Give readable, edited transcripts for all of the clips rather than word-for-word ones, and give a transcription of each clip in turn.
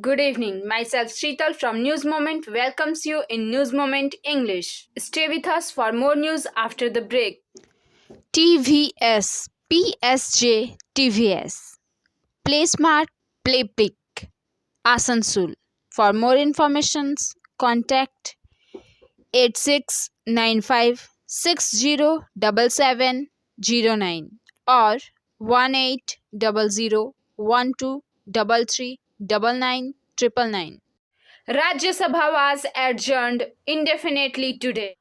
Good evening. Myself Sheetal from News Moment welcomes you in News Moment English. Stay with us for more news after the break. TVS PSJ TVS Play Smart Play Big Asansol. For more information, contact 8695607709 or 180012339999. Rajya Sabha was adjourned indefinitely today.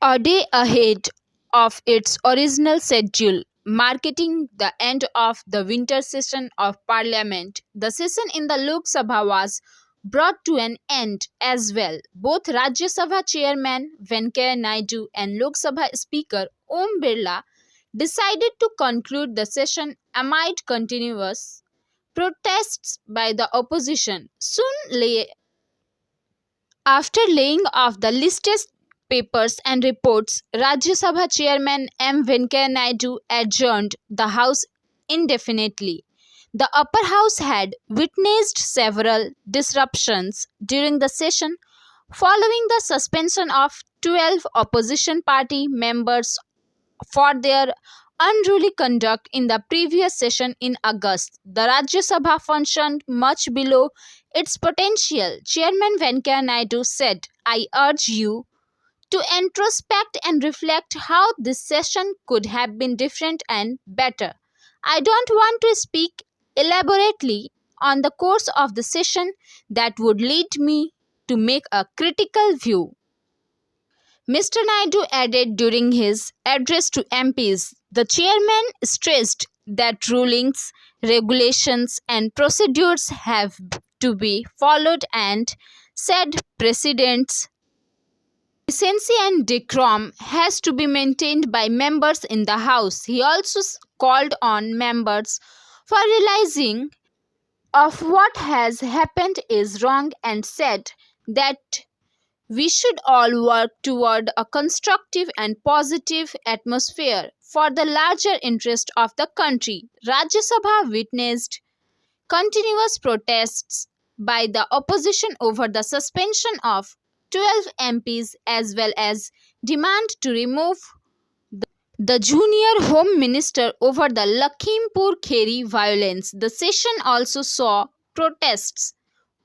A day ahead of its original schedule, marking the end of the winter session of Parliament, the session in the Lok Sabha was brought to an end as well. Both Rajya Sabha Chairman Venkaiah Naidu and Lok Sabha Speaker Om Birla decided to conclude the session amid continuous protests by the opposition. After laying off the listed papers and reports, Rajya Sabha Chairman M. Venkaiah Naidu adjourned the House indefinitely. The upper house had witnessed several disruptions during the session following the suspension of 12 opposition party members for their unruly conduct in the previous session in August. The Rajya Sabha functioned much below its potential. Chairman Venkaiah Naidu said, "I urge you to introspect and reflect how this session could have been different and better. I don't want to speak elaborately on the course of the session that would lead me to make a critical view." Mr. Naidu added during his address to MPs, the chairman stressed that rulings, regulations, and procedures have to be followed and said precedents, decency and decorum has to be maintained by members in the House. He also called on members for realizing of what has happened is wrong and said that we should all work toward a constructive and positive atmosphere for the larger interest of the country. Rajya Sabha witnessed continuous protests by the opposition over the suspension of 12 MPs as well as demand to remove the junior home minister over the Lakhimpur Kheri violence. The session also saw protests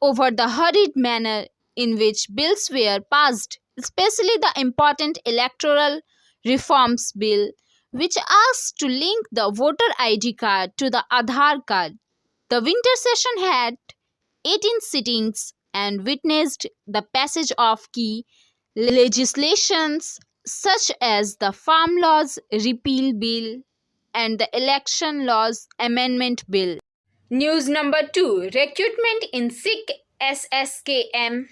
over the hurried manner in which bills were passed, especially the important electoral reforms bill, which asks to link the voter ID card to the Aadhaar card. The winter session had 18 sittings and witnessed the passage of key legislations such as the Farm Laws Repeal Bill and the Election Laws Amendment Bill. News number 2. Recruitment in Sikh SSKM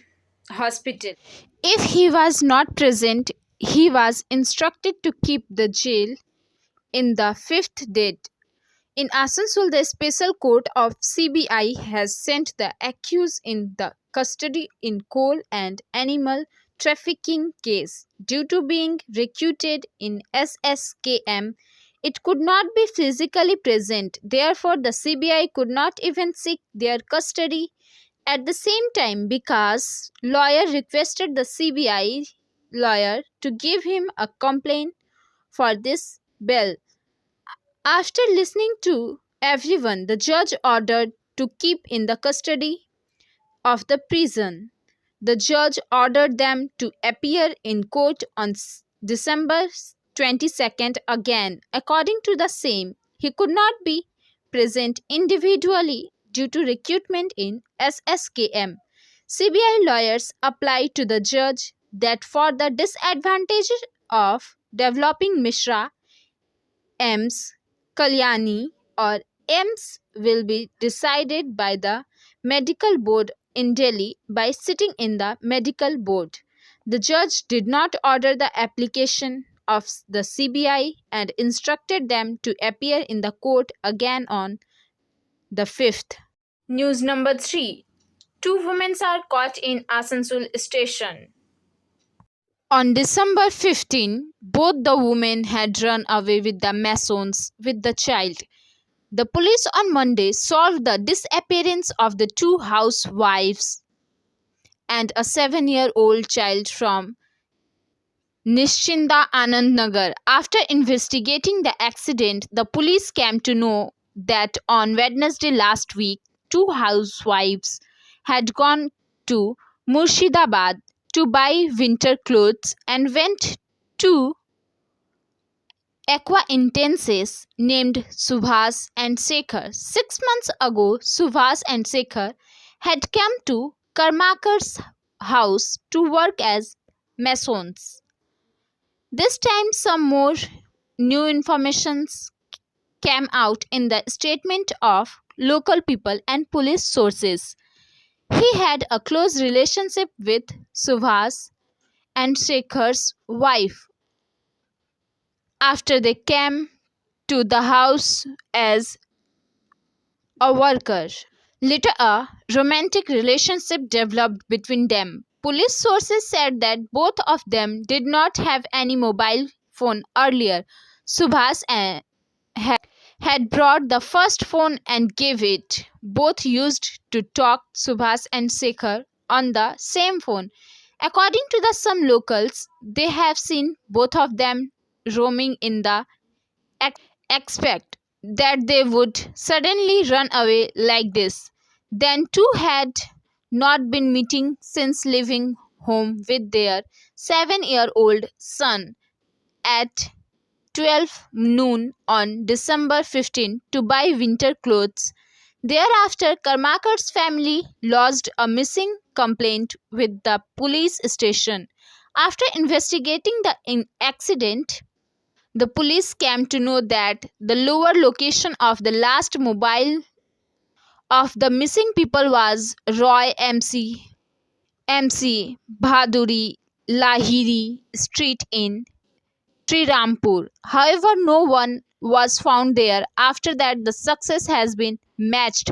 Hospital. If he was not present, he was instructed to keep the jail in the fifth date. In Asansol, the Special Court of CBI has sent the accused in the custody in coal and animal trafficking case. Due to being recruited in SSKM, it could not be physically present. Therefore, the CBI could not even seek their custody at the same time because lawyer requested the CBI lawyer to give him a complaint for this bail. After listening to everyone, the judge ordered to keep in the custody of the prison. The judge ordered them to appear in court on December 22nd again. According to the same, he could not be present individually due to recruitment in SSKM. CBI lawyers applied to the judge that for the disadvantage of developing Mishra, EMS, Kalyani or EMS will be decided by the medical board in Delhi by sitting in the medical board. The judge did not order the application of the CBI and instructed them to appear in the court again on the 5th. News number 3. 2 women are caught in Asansol station. On December 15, both the women had run away with the Masons with the child. The police on Monday solved the disappearance of the two housewives and a 7-year-old child from Nishinda Anand Nagar. After investigating the accident, the police came to know that on Wednesday last week, two housewives had gone to Murshidabad to buy winter clothes and went to Aqua Intenses named Subhas and Sekhar. 6 months ago, Subhas and Sekhar had come to Karmakar's house to work as masons. This time, some more new information came out in the statement of local people and police sources. He had a close relationship with Subhas and Sekhar's wife after they came to the house as a worker. Later, a romantic relationship developed between them. Police sources said that both of them did not have any mobile phone earlier. Subhas had brought the first phone and gave it. Both used to talk Subhas and Sekhar on the same phone. According to some locals, they have seen both of them roaming in the expect that they would suddenly run away like this. Then two had not been meeting since leaving home with their 7-year-old son at 12 noon on December 15 to buy winter clothes. Thereafter, Karmakar's family lodged a missing complaint with the police station. After investigating the accident, the police came to know that the lower location of the last mobile of the missing people was Roy MC Bhaduri Lahiri Street in Srirampur. However, no one was found there. After that, the success has been matched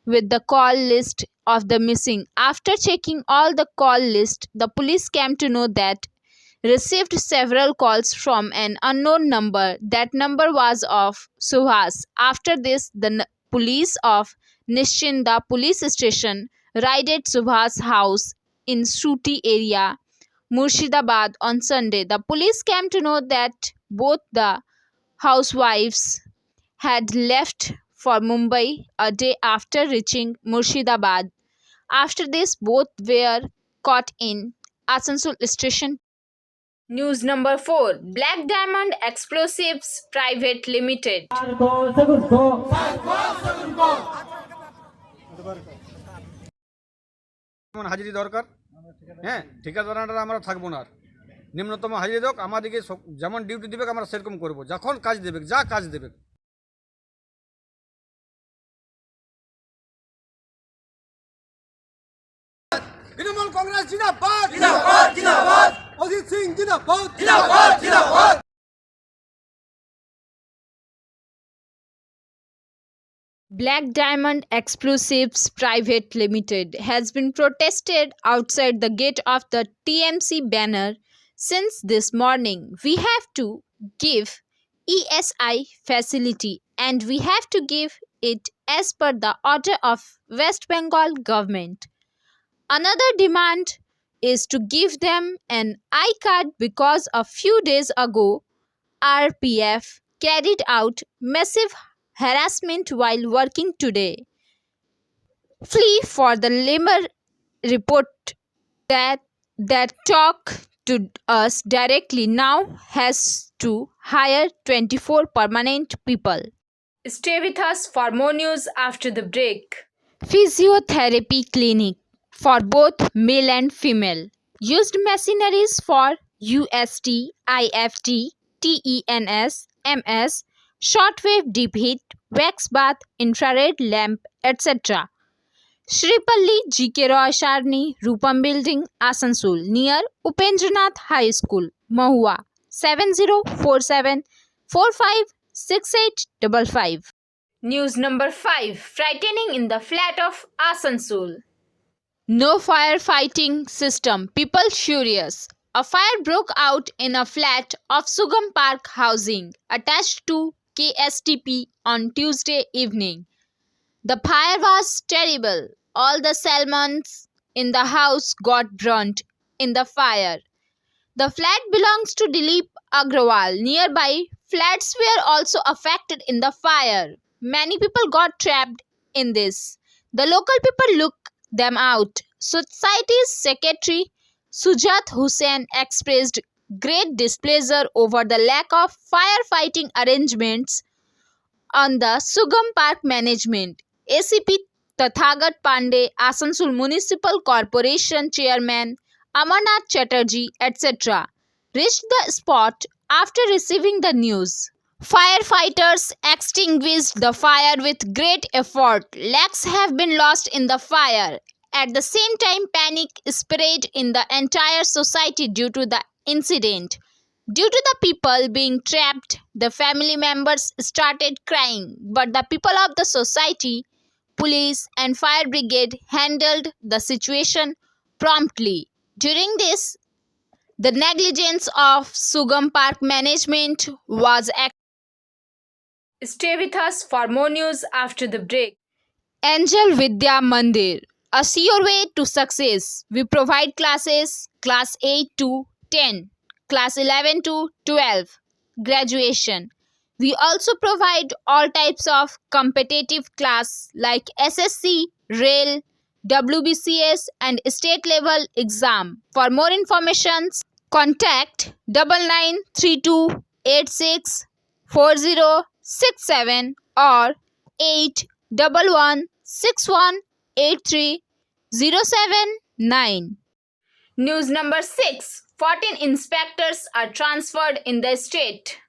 with the call list of the missing. After checking all the call list, the police came to know that received several calls from an unknown number. That number was of Suhas. After this, the police of Nishinda police station raided Subhas' house in Shruti area, Murshidabad on Sunday. The police came to know that both the housewives had left for Mumbai a day after reaching Murshidabad. After this, both were caught in Asansol station. News number 4. Black Diamond Explosives Private Limited. হাজিরি দরকার, হ্যাঁ ঠিকাদাররা আমরা থাকবো না, আর নিম্নতম হাজিরি হোক, আমাদেরকে যেমন duty দেবে আমরা সেরকম করব, যখন কাজ দেবে, যা কাজ দেবে। তৃণমূল কংগ্রেস জিন্দাবাদ, জিন্দাবাদ, জিন্দাবাদ। অজিত সিং জিন্দাবাদ, জিন্দাবাদ, জিন্দাবাদ। Black Diamond Explosives Private Limited has been protested outside the gate of the TMC banner since this morning. We have to give ESI facility and we have to give it as per the order of West Bengal government. Another demand is to give them an I-card because a few days ago RPF carried out massive harassment while working today. Flee for the labor report that talk to us directly now has to hire 24 permanent people. Stay with us for more news after the break. Physiotherapy clinic for both male and female. Used machineries for UST, IFT, TENS, MS, shortwave deep heat, wax bath, infrared lamp, etc. Shripalli GK Roy Sharni Rupam Building, Asansol, near Upendranath High School, Mahua, 7047 456855. News number 5. Frightening in the flat of Asansol. No firefighting system. People furious. A fire broke out in a flat of Sugam Park housing attached to KSTP on Tuesday evening. The fire was terrible. All the salmons in the house got burnt in the fire. The flat belongs to Dilip Agrawal. Nearby flats were also affected in the fire. Many people got trapped in this. The local people looked them out. Society's secretary Sujat Hussain expressed great displeasure over the lack of firefighting arrangements on the Sugam Park management. ACP Tathagat Pandey, Asansol Municipal Corporation Chairman Amarnath Chatterjee, etc., reached the spot after receiving the news. Firefighters extinguished the fire with great effort. Lives have been lost in the fire. At the same time, panic spread in the entire society due to the incident. Due to the people being trapped, the family members started crying, but the people of the society, police, and fire brigade handled the situation promptly. During this, the negligence of Sugam Park management was Stay with us for more news after the break. Angel Vidya Mandir, a sure way to success. We provide classes class 8 to 10, class 11 to 12, graduation. We also provide all types of competitive class like SSC, Rail, WBCS and state level exam. For more information, contact 9932864067 or 8161630779. News number 6. 14 inspectors are transferred in the state.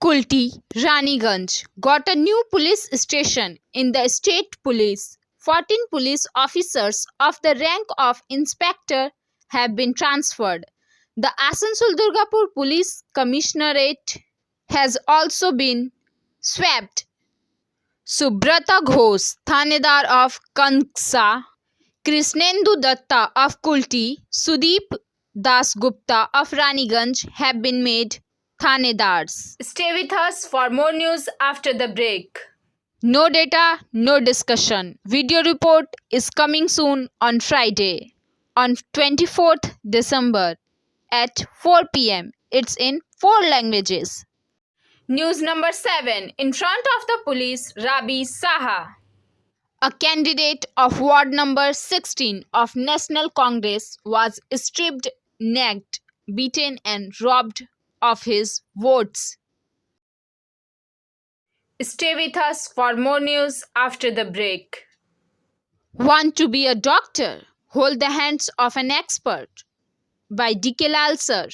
Kulti, Raniganj got a new police station in the state police. 14 police officers of the rank of inspector have been transferred. The Asansol Durgapur Police Commissionerate has also been swept. Subrata Ghosh, Thanedar of Kanksa, Krishnendu Datta of Kulti, Sudeep Das Gupta of Raniganj have been made Thanedars. Stay with us for more news after the break. No data, no discussion. Video report is coming soon on Friday, on 24th December at 4 p.m. It's in 4 languages. News number 7. In front of the police, Rabi Saha. A candidate of Ward number 16 of National Congress was stripped, nagged, beaten and robbed of his votes. Stay with us for more news after the break. Want to be a doctor? Hold the hands of an expert by D.K. Lal sir.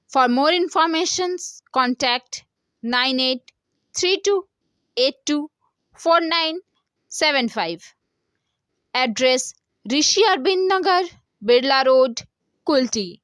For more information, contact 9832824975. Address Rishi Arbind Nagar, Birla Road, Kulti.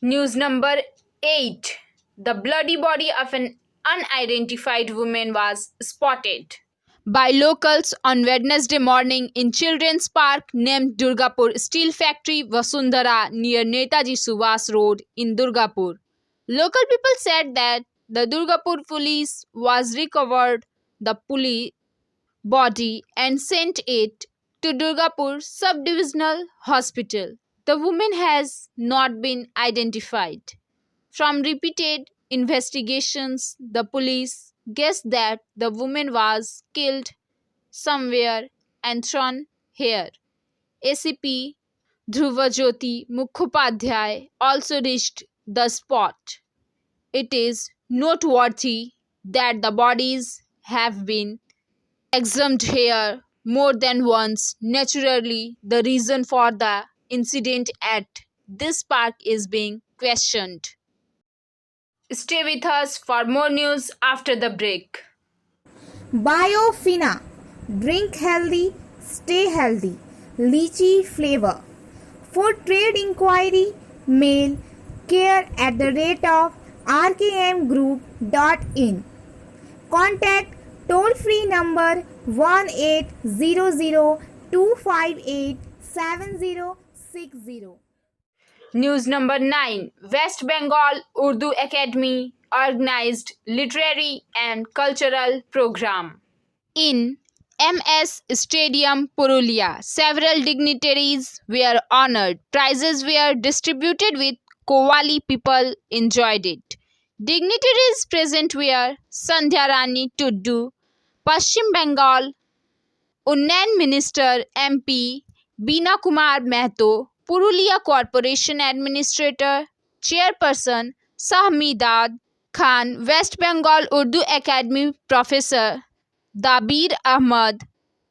News number 8. The bloody body of an unidentified woman was spotted By locals on Wednesday morning in Children's Park named Durgapur Steel Factory Vasundhara near Netaji Subhas Road in Durgapur. Local people said that the Durgapur police was recovered the body and sent it to Durgapur Sub-Divisional Hospital. The woman has not been identified. From repeated investigations, the police guessed that the woman was killed somewhere and thrown here. ACP Dhruvajyoti Mukhopadhyay also reached the spot. It is noteworthy that the bodies have been exhumed here more than once. Naturally, the reason for the incident at this park is being questioned. Stay with us for more news after the break. Biofina. Drink healthy, stay healthy. Lychee flavor. For trade inquiry, mail care@rkmgroup.in. Contact toll free number 1800-258-7060. News number 9. West Bengal Urdu Academy organized literary and cultural program. In MS Stadium, Purulia, several dignitaries were honored. Prizes were distributed with Kowali people enjoyed it. Dignitaries present were Sandhya Rani Tuddu, Paschim Bengal, Unnayan Minister MP Beena Kumar Mehto, Purulia Corporation Administrator, Chairperson Sahmidad Khan, West Bengal Urdu Academy Professor Dabir Ahmad,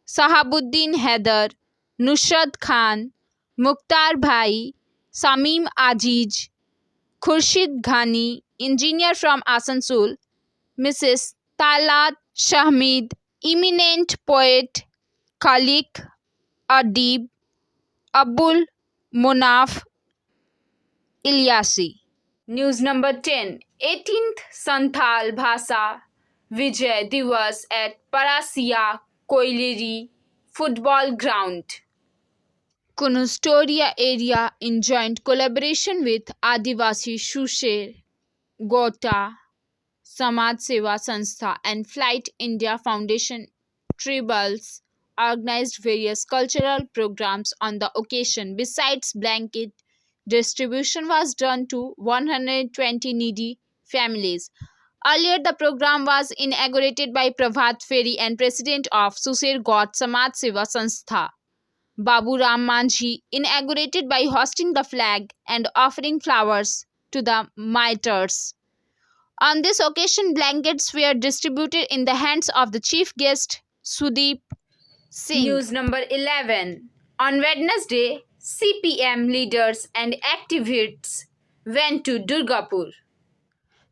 Sahabuddin Haider, Nusrat Khan, Mukhtar Bhai, Samim Aziz, Khurshid Ghani, engineer from Asansol, Mrs. Talat Shahmid, eminent poet Khalik Adib, Abul Munaf Ilyasi. News number 10. 18th Santhal Bhasa Vijay Divas at Parasia Koileri Football Ground. Kunustoria area in joint collaboration with Adivasi Shusher, Gota, Samaj Seva Sanstha and Flight India Foundation Tribals organized various cultural programs on the occasion. Besides blanket distribution was done to 120 needy families. Earlier, the program was inaugurated by Prabhat Feri and President of Susher Got Samaj Seva Sanstha, Babu Ram Manjhi, inaugurated by hosting the flag and offering flowers to the martyrs. On this occasion, blankets were distributed in the hands of the chief guest, Sudeep Singh. News number 11. On Wednesday, CPM leaders and activists went to Durgapur.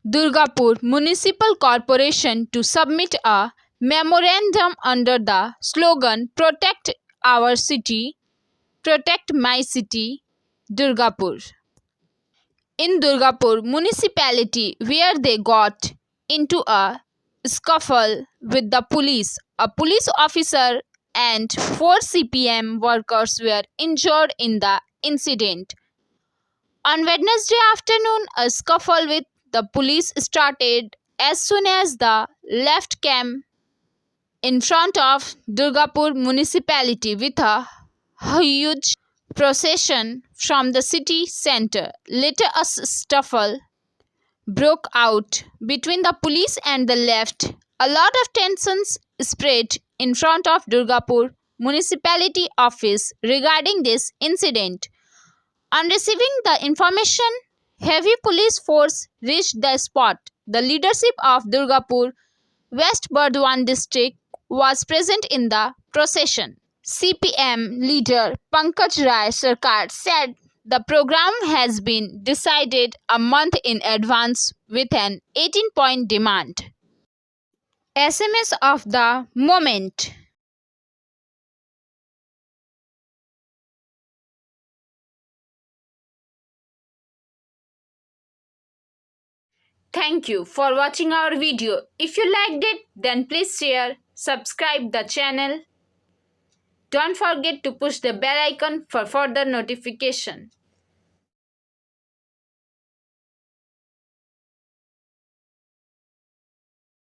Durgapur Municipal Corporation to submit a memorandum under the slogan Protect Our City, Protect My City, Durgapur. In Durgapur municipality, where they got into a scuffle with the police, a police officer and 4 CPM workers were injured in the incident. On Wednesday afternoon, a scuffle with the police started as soon as the left came in front of Durgapur municipality with a huge procession from the city center. Later, a scuffle broke out between the police and the left. A lot of tensions spread in front of Durgapur municipality office regarding this incident. On receiving the information, heavy police force reached the spot. The leadership of Durgapur West Burdwan district was present in the procession. CPM leader Pankaj Rai Sarkar said the program has been decided a month in advance with an 18-point demand. SMS of the moment. Thank you for watching our video. If you liked it, then please share, subscribe the channel. Don't forget to push the bell icon for further notification.